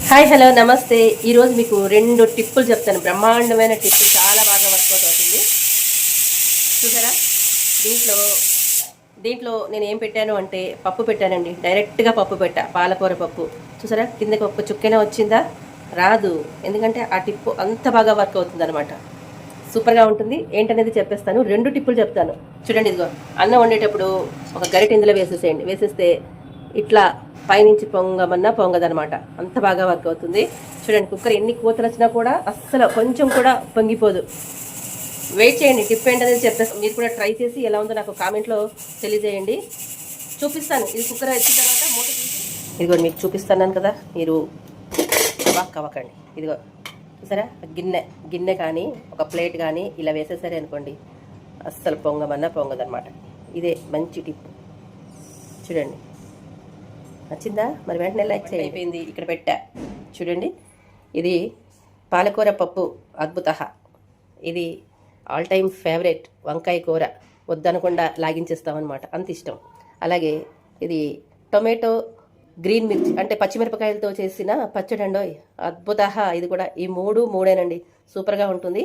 Hi hello నమస్తే. ఈరోజు మీకు 2 టిప్పులు చెప్తాను. బ్రహ్మాండమైన టిప్పు, చాలా బాగా వర్కౌట్ అవుతుంది. చూసారా, దీంట్లో దీంట్లో నేను ఏం పెట్టాను అంటే పప్పు పెట్టానండి. డైరెక్ట్గా పప్పు పెట్టా, పాలకూర పప్పు. చూసారా, కిందకి ఒక్క చుక్కైనా వచ్చిందా? రాదు. ఎందుకంటే ఆ టిప్పు అంత బాగా వర్క్ అవుతుంది అనమాట. సూపర్గా ఉంటుంది. ఏంటనేది చెప్పేస్తాను. 2 టిప్పులు చెప్తాను. చూడండి, ఇదిగో అన్నం వండేటప్పుడు ఒక గరిటె ఇందులో వేసేసేయండి. వేసేస్తే ఇట్లా పైనుంచి పొంగమన్నా పొంగదనమాట. అంత బాగా వర్క్ అవుతుంది. చూడండి, కుక్కర్ ఎన్ని కూతలు వచ్చినా కూడా అస్సలు కొంచెం కూడా పొంగిపోదు. వెయిట్ చేయండి, టిప్ ఏంటనేది చెప్పేస్తాను. మీరు కూడా ట్రై చేసి ఎలా ఉందో నాకు కామెంట్లో తెలియజేయండి. చూపిస్తాను. ఇది కుక్కర్ వచ్చిన తర్వాత మూత తీసి ఇదిగో మీకు చూపిస్తున్నాను కదా, మీరు అవ్వకండి. ఇదిగో చూసారా, గిన్నె కానీ ఒక ప్లేట్ కానీ ఇలా వేసేసరి అనుకోండి, అస్సలు పొంగమన్నా పొంగదనమాట. ఇదే మంచి టిప్. చూడండి, నచ్చిందా? మరి వెంటనే లైక్ చేయండి. అయిపోయింది, ఇక్కడ పెట్టా. చూడండి, ఇది పాలకూర పప్పు అద్భుత. ఇది ఆల్ టైమ్ ఫేవరెట్. వంకాయ కూర వద్దనకుండా లాగించేస్తామన్నమాట, అంత ఇష్టం. అలాగే ఇది టొమాటో గ్రీన్ మిర్చి అంటే పచ్చిమిరపకాయలతో చేసిన పచ్చడి అండోయ్, అద్భుత. ఇది కూడా ఈ మూడేనండి, సూపర్గా ఉంటుంది.